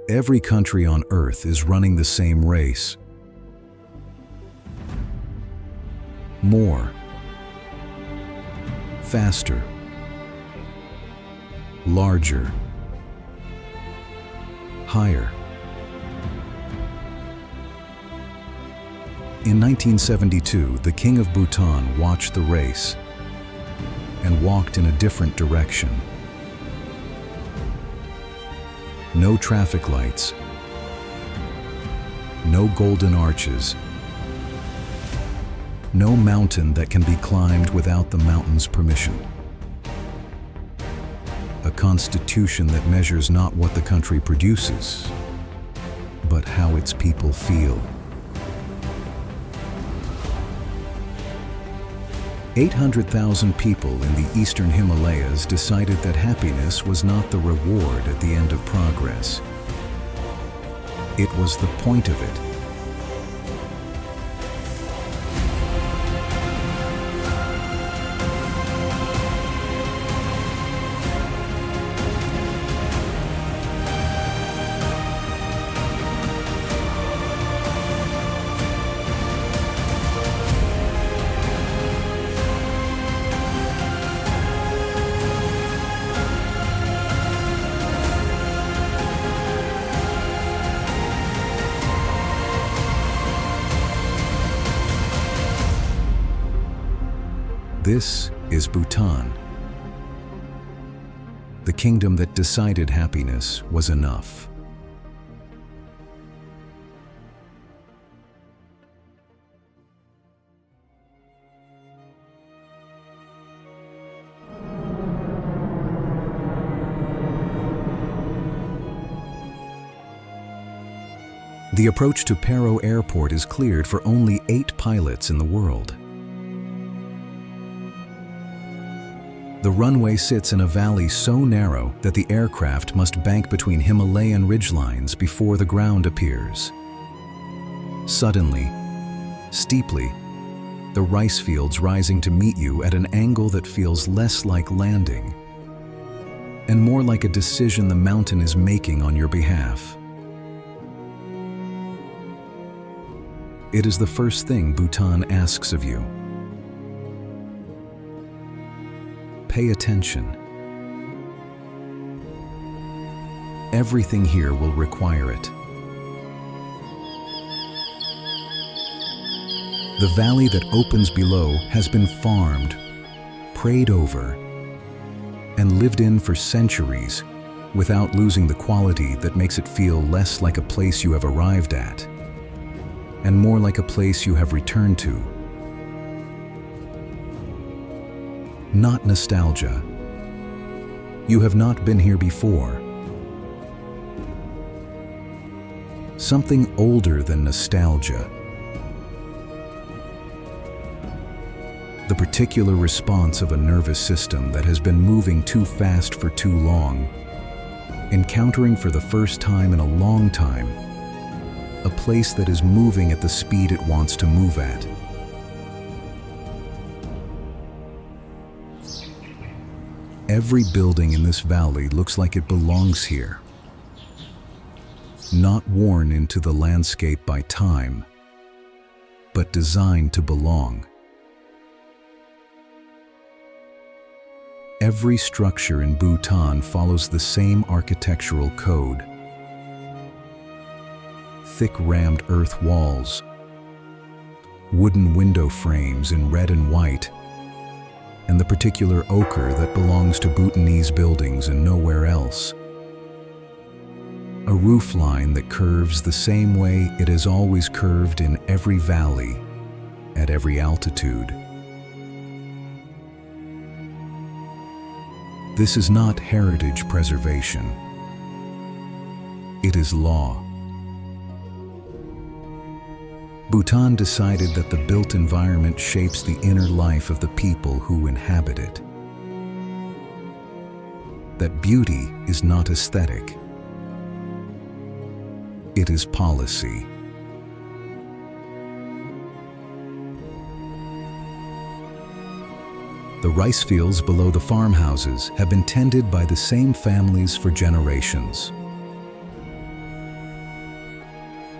Every country on Earth is running the same race. More, faster, larger, higher. In 1972, the King of Bhutan watched the race and walked in a different direction. No traffic lights, no golden arches, no mountain that can be climbed without the mountain's permission. A constitution that measures not what the country produces, but how its people feel. 800,000 people in the eastern Himalayas decided that happiness was not the reward at the end of progress. It was the point of it. This is Bhutan, the kingdom that decided happiness was enough. The approach to Paro Airport is cleared for only 8 pilots in the world. The runway sits in a valley so narrow that the aircraft must bank between Himalayan ridgelines before the ground appears. Suddenly, steeply, the rice fields rising to meet you at an angle that feels less like landing and more like a decision the mountain is making on your behalf. It is the first thing Bhutan asks of you. Pay attention. Everything here will require it. The valley that opens below has been farmed, prayed over, and lived in for centuries without losing the quality that makes it feel less like a place you have arrived at and more like a place you have returned to. Not nostalgia. You have not been here before. Something older than nostalgia. The particular response of a nervous system that has been moving too fast for too long, encountering for the first time in a long time a place that is moving at the speed it wants to move at. Every building in this valley looks like it belongs here, not worn into the landscape by time, but designed to belong. Every structure in Bhutan follows the same architectural code. Thick rammed earth walls, wooden window frames in red and white, and the particular ochre that belongs to Bhutanese buildings and nowhere else. A roofline that curves the same way it has always curved in every valley, at every altitude. This is not heritage preservation. It is law. Bhutan decided that the built environment shapes the inner life of the people who inhabit it. That beauty is not aesthetic. It is policy. The rice fields below the farmhouses have been tended by the same families for generations.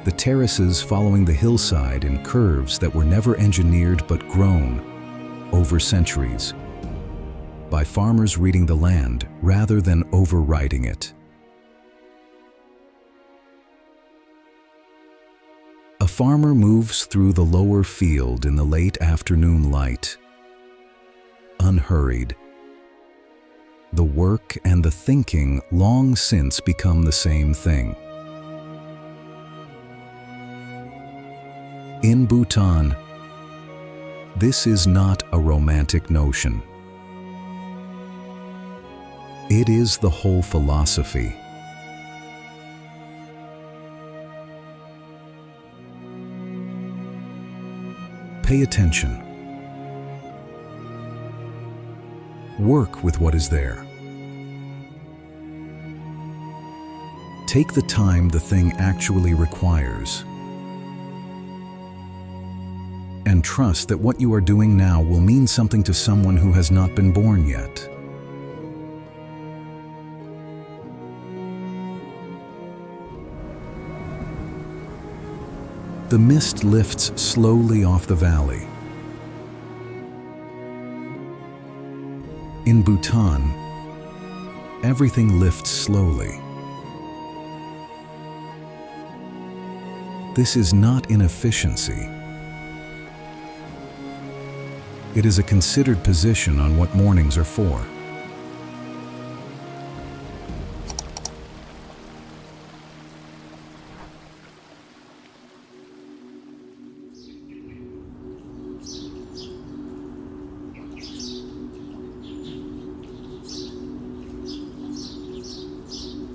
the terraces following the hillside in curves that were never engineered but grown over centuries by farmers reading the land rather than overriding it. A farmer moves through the lower field in the late afternoon light, unhurried. The work and the thinking long since become the same thing. In Bhutan, this is not a romantic notion. It is the whole philosophy. Pay attention. Work with what is there. Take the time the thing actually requires. And trust that what you are doing now will mean something to someone who has not been born yet. The mist lifts slowly off the valley. In Bhutan, everything lifts slowly. This is not inefficiency. It is a considered position on what mornings are for.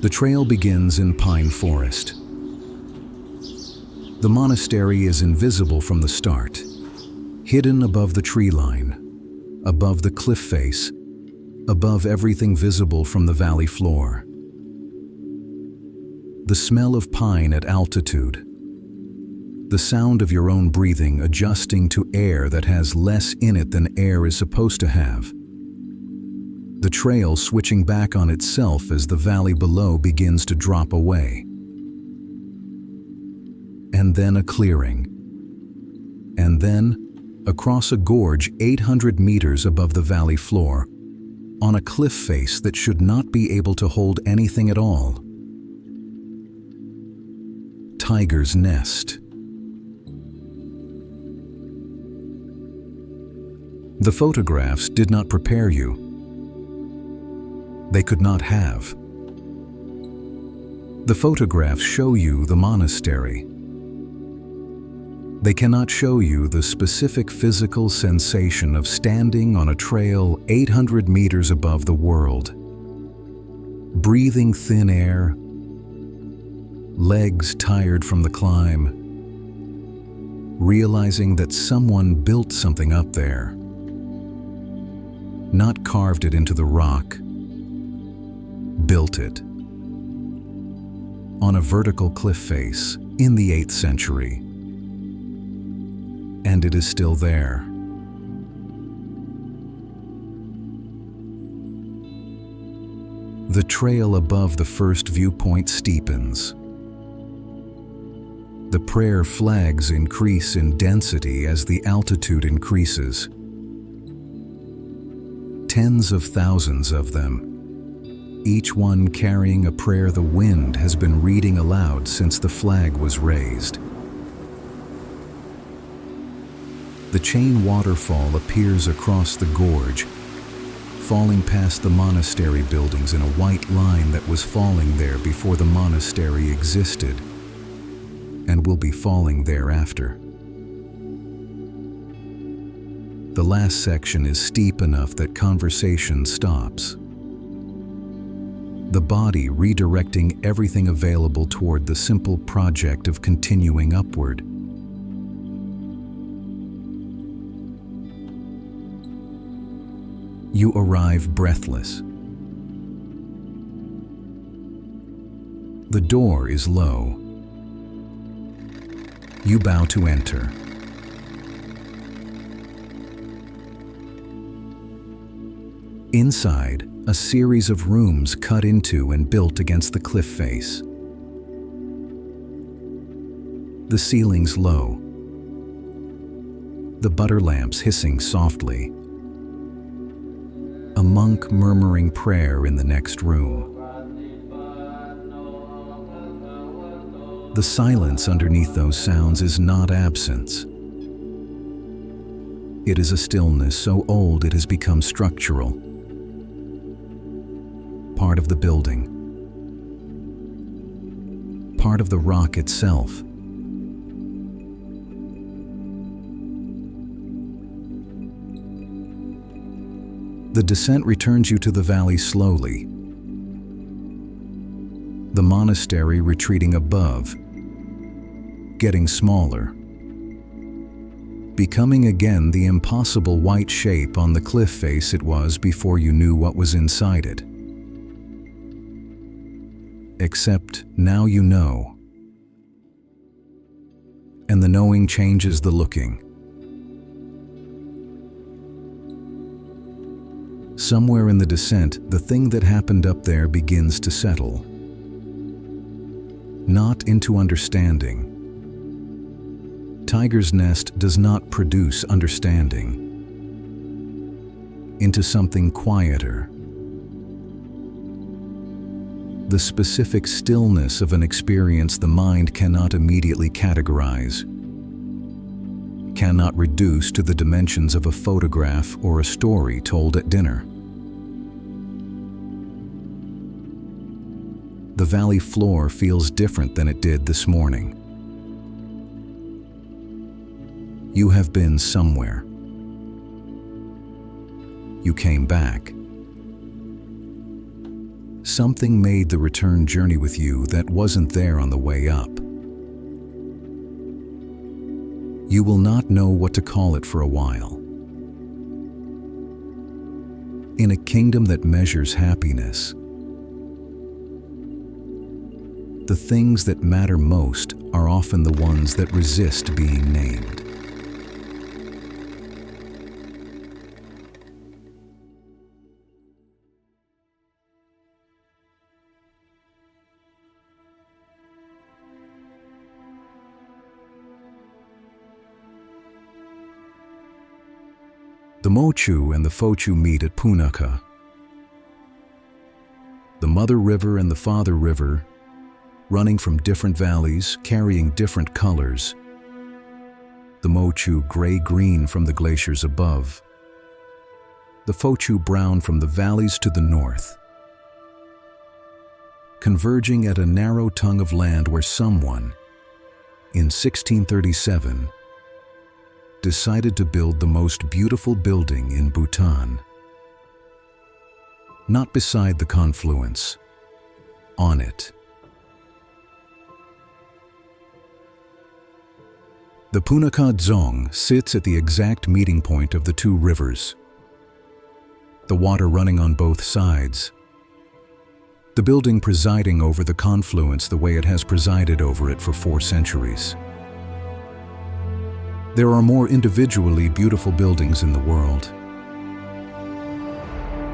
The trail begins in pine forest. The monastery is invisible from the start, hidden above the tree line, above the cliff face, above everything visible from the valley floor. The smell of pine at altitude, the sound of your own breathing adjusting to air that has less in it than air is supposed to have. The trail switching back on itself as the valley below begins to drop away. And then a clearing. And then, across a gorge 800 meters above the valley floor, on a cliff face that should not be able to hold anything at all. Tiger's Nest. The photographs did not prepare you. They could not have. The photographs show you the monastery. They cannot show you the specific physical sensation of standing on a trail 800 meters above the world, breathing thin air, legs tired from the climb, realizing that someone built something up there, not carved it into the rock, built it on a vertical cliff face in the 8th century. And it is still there. The trail above the first viewpoint steepens. The prayer flags increase in density as the altitude increases. Tens of thousands of them, each one carrying a prayer the wind has been reading aloud since the flag was raised. The chain waterfall appears across the gorge, falling past the monastery buildings in a white line that was falling there before the monastery existed, and will be falling thereafter. The last section is steep enough that conversation stops. The body redirecting everything available toward the simple project of continuing upward. You arrive breathless. The door is low. You bow to enter. Inside, a series of rooms cut into and built against the cliff face. The ceiling's low, the butter lamps hissing softly, a monk murmuring prayer in the next room. The silence underneath those sounds is not absence. It is a stillness so old it has become structural, part of the building, part of the rock itself. The descent returns you to the valley slowly, the monastery retreating above, getting smaller, becoming again the impossible white shape on the cliff face it was before you knew what was inside it. Except now you know, and the knowing changes the looking. Somewhere in the descent, the thing that happened up there begins to settle. Not into understanding. Tiger's Nest does not produce understanding. Into something quieter. The specific stillness of an experience the mind cannot immediately categorize, cannot reduce to the dimensions of a photograph or a story told at dinner. The valley floor feels different than it did this morning. You have been somewhere. You came back. Something made the return journey with you that wasn't there on the way up. You will not know what to call it for a while. In a kingdom that measures happiness, the things that matter most are often the ones that resist being named. The Mochu and the Fochu meet at Punakha. The mother river and the father river, running from different valleys, carrying different colors. The Mochu gray-green from the glaciers above. The Fochu brown from the valleys to the north. Converging at a narrow tongue of land where someone, in 1637, decided to build the most beautiful building in Bhutan. Not beside the confluence, on it. The Punakha Dzong sits at the exact meeting point of the two rivers, the water running on both sides, the building presiding over the confluence the way it has presided over it for 4 centuries. There are more individually beautiful buildings in the world.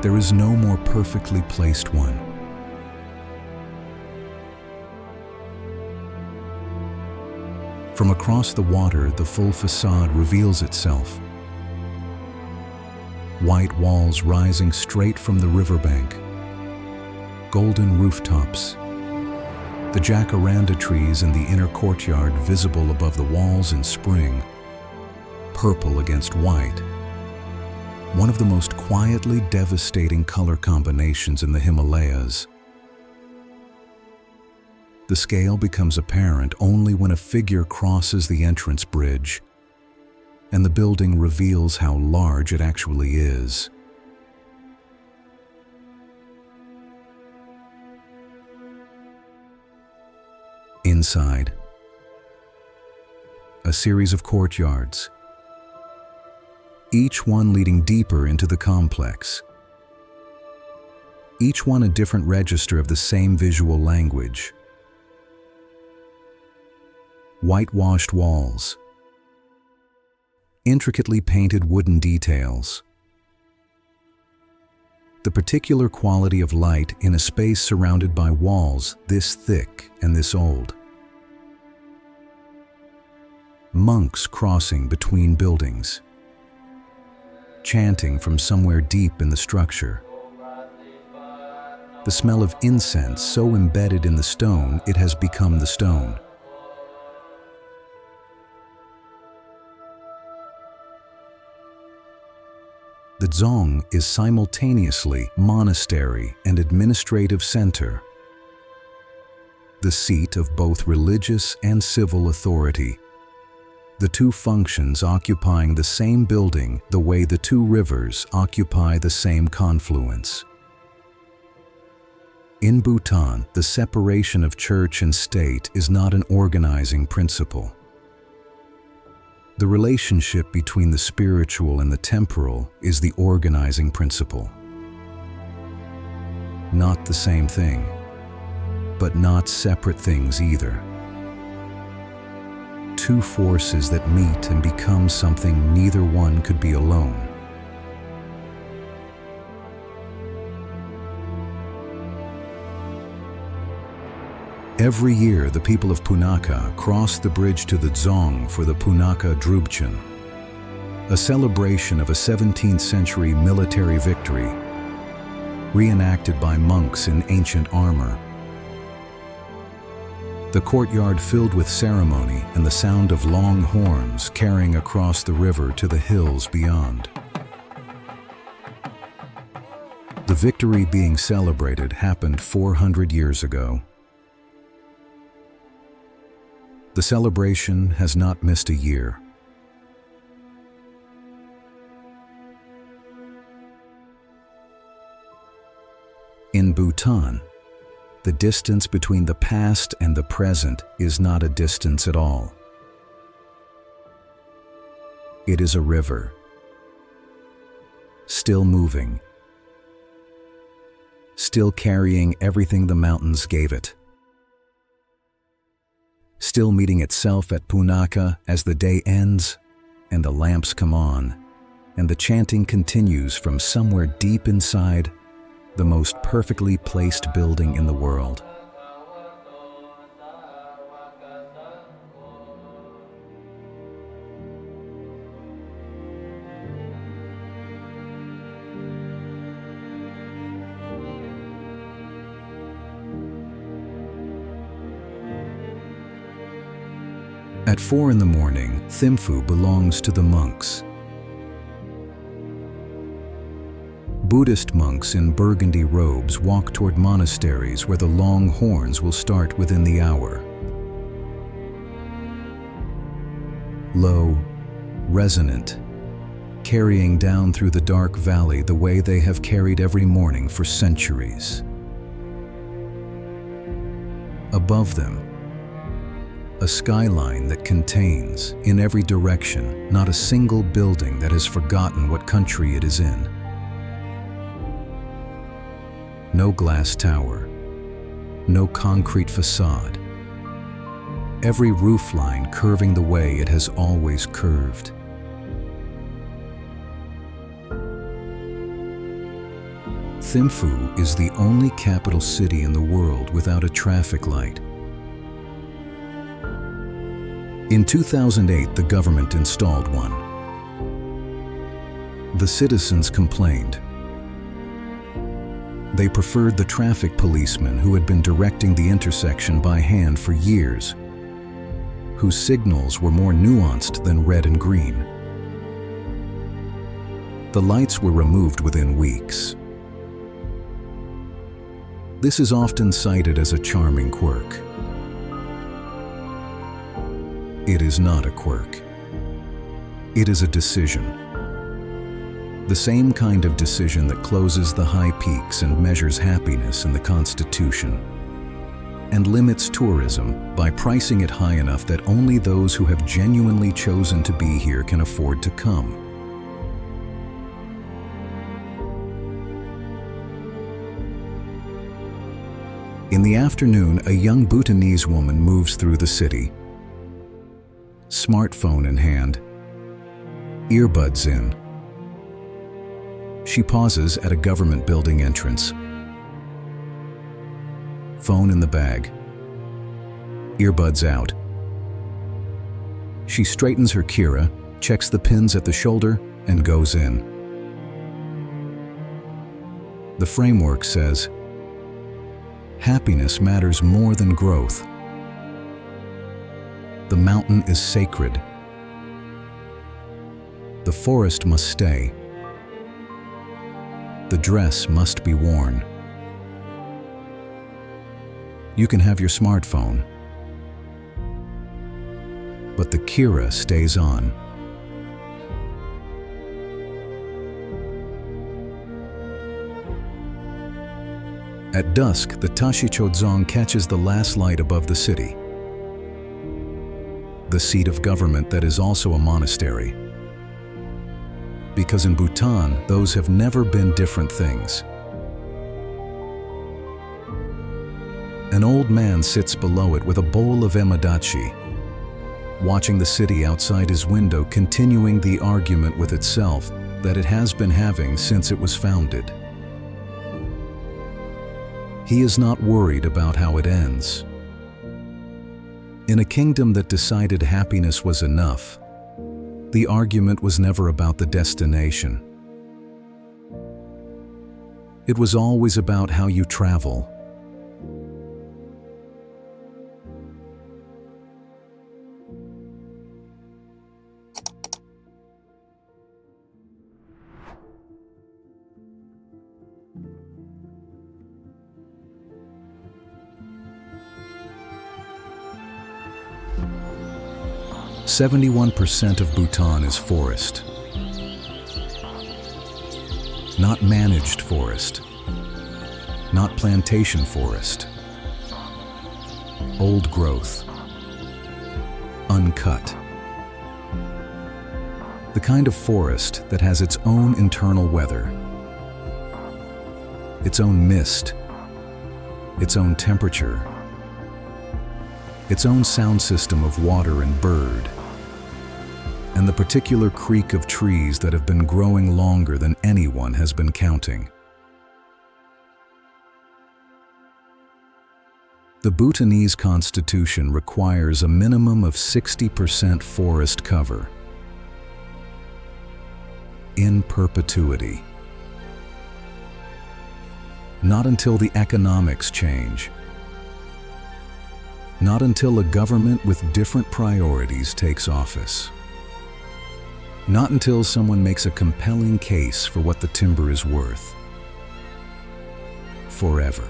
There is no more perfectly placed one. From across the water, the full facade reveals itself. White walls rising straight from the riverbank. Golden rooftops. The jacaranda trees in the inner courtyard visible above the walls in spring. Purple against white. One of the most quietly devastating color combinations in the Himalayas. The scale becomes apparent only when a figure crosses the entrance bridge, and the building reveals how large it actually is. Inside, a series of courtyards, each one leading deeper into the complex. Each one a different register of the same visual language. Whitewashed walls, intricately painted wooden details. The particular quality of light in a space surrounded by walls this thick and this old. monks crossing between buildings, chanting from somewhere deep in the structure. The smell of incense so embedded in the stone it has become the stone. The dzong is simultaneously monastery and administrative center, the seat of both religious and civil authority, the two functions occupying the same building the way the two rivers occupy the same confluence. In Bhutan, the separation of church and state is not an organizing principle. The relationship between the spiritual and the temporal is the organizing principle. Not the same thing, but not separate things either. Two forces that meet and become something neither one could be alone. Every year, the people of Punakha cross the bridge to the dzong for the Punakha Drubchen, a celebration of a 17th century military victory, reenacted by monks in ancient armor. The courtyard filled with ceremony and the sound of long horns carrying across the river to the hills beyond. The victory being celebrated happened 400 years ago. The celebration has not missed a year. In Bhutan, the distance between the past and the present is not a distance at all. It is a river, still moving, still carrying everything the mountains gave it, still meeting itself at Punakha as the day ends and the lamps come on and the chanting continues from somewhere deep inside the most perfectly placed building in the world. At 4 in the morning, Thimphu belongs to the monks. Buddhist monks in burgundy robes walk toward monasteries where the long horns will start within the hour. Low, resonant, carrying down through the dark valley the way they have carried every morning for centuries. Above them, a skyline that contains, in every direction, not a single building that has forgotten what country it is in. No glass tower, no concrete facade. Every roofline curving the way it has always curved. Thimphu is the only capital city in the world without a traffic light. In 2008, the government installed one. The citizens complained. They preferred the traffic policeman who had been directing the intersection by hand for years, whose signals were more nuanced than red and green. The lights were removed within weeks. This is often cited as a charming quirk. It is not a quirk. It is a decision. The same kind of decision that closes the high peaks and measures happiness in the Constitution, and limits tourism by pricing it high enough that only those who have genuinely chosen to be here can afford to come. In the afternoon, a young Bhutanese woman moves through the city. Smartphone in hand, earbuds in. She pauses at a government building entrance. Phone in the bag, earbuds out. She straightens her kira, checks the pins at the shoulder, and goes in. The framework says, happiness matters more than growth. The mountain is sacred. The forest must stay. The dress must be worn. You can have your smartphone, but the kira stays on. At dusk, the Tashi-Chodzong catches the last light above the city, the seat of government that is also a monastery. Because in Bhutan, those have never been different things. An old man sits below it with a bowl of emadachi, watching the city outside his window, continuing the argument with itself that it has been having since it was founded. He is not worried about how it ends. In a kingdom that decided happiness was enough, the argument was never about the destination. It was always about how you travel. "71% of Bhutan is forest. Not managed forest. Not plantation forest. Old growth. Uncut. The kind of forest that has its own internal weather, its own mist, its own temperature, its own sound system of water and bird, and the particular creak of trees that have been growing longer than anyone has been counting." The Bhutanese constitution requires a minimum of 60% forest cover in perpetuity. Not until the economics change. Not until a government with different priorities takes office. Not until someone makes a compelling case for what the timber is worth. Forever.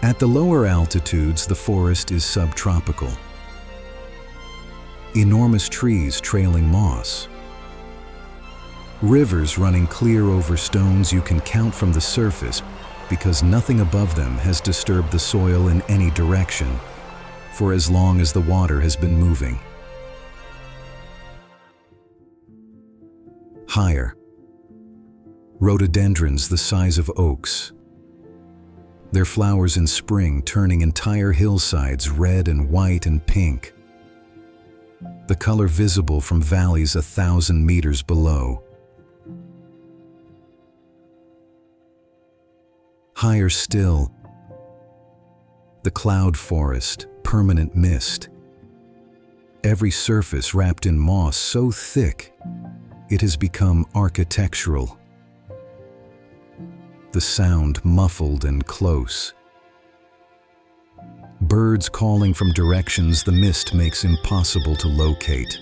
At the lower altitudes, the forest is subtropical. Enormous trees trailing moss. Rivers running clear over stones you can count from the surface because nothing above them has disturbed the soil in any direction for as long as the water has been moving. Higher. Rhododendrons the size of oaks. Their flowers in spring turning entire hillsides red and white and pink. The color visible from valleys 1,000 meters below. Higher still, the cloud forest, permanent mist. Every surface wrapped in moss so thick, it has become architectural. The sound muffled and close. Birds calling from directions the mist makes impossible to locate.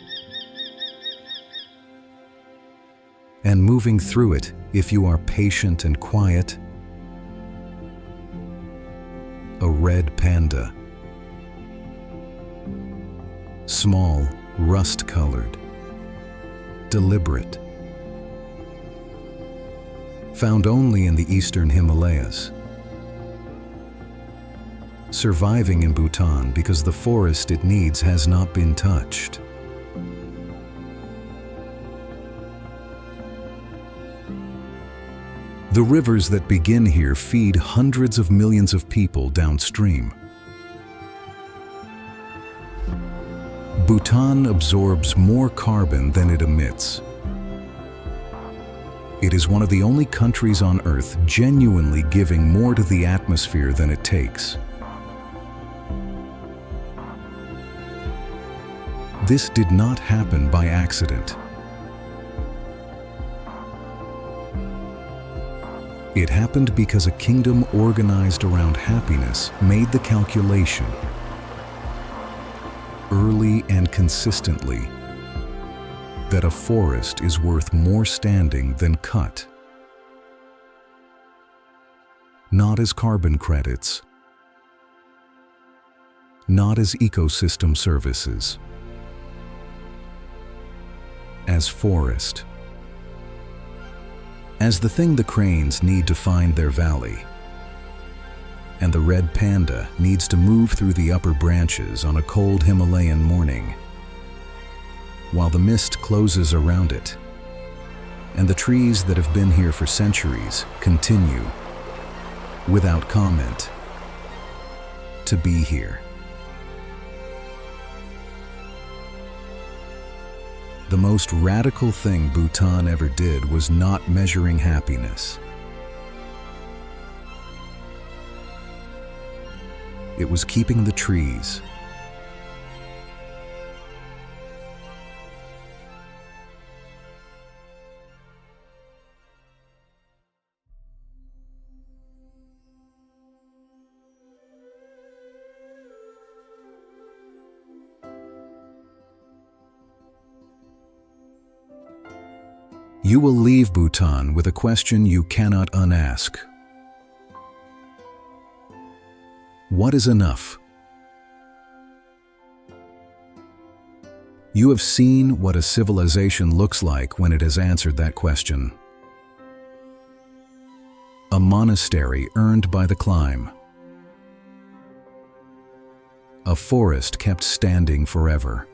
And moving through it, if you are patient and quiet, a red panda. Small, rust-colored, deliberate. Found only in the eastern Himalayas. Surviving in Bhutan because the forest it needs has not been touched. The rivers that begin here feed hundreds of millions of people downstream. Bhutan absorbs more carbon than it emits. It is one of the only countries on Earth genuinely giving more to the atmosphere than it takes. This did not happen by accident. It happened because a kingdom organized around happiness made the calculation, early and consistently, that a forest is worth more standing than cut. Not as carbon credits, not as ecosystem services, as forest. As the thing the cranes need to find their valley, and the red panda needs to move through the upper branches on a cold Himalayan morning, while the mist closes around it, and the trees that have been here for centuries continue, without comment, to be here. The most radical thing Bhutan ever did was not measuring happiness. It was keeping the trees. You will leave Bhutan with a question you cannot unask. What is enough? You have seen what a civilization looks like when it has answered that question. A monastery earned by the climb. A forest kept standing forever.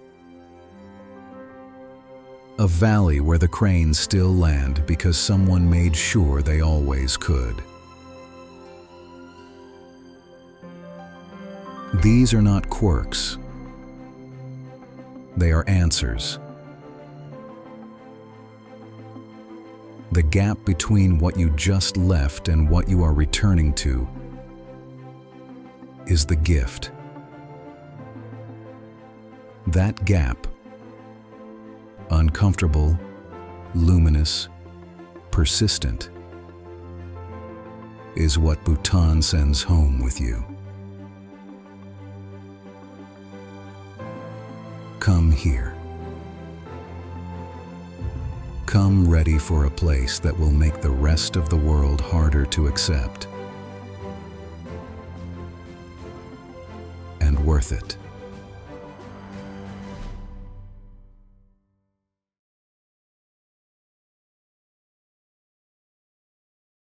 A valley where the cranes still land because someone made sure they always could. These are not quirks. They are answers. The gap between what you just left and what you are returning to is the gift. That gap, uncomfortable, luminous, persistent, is what Bhutan sends home with you. Come here. Come ready for a place that will make the rest of the world harder to accept, and worth it.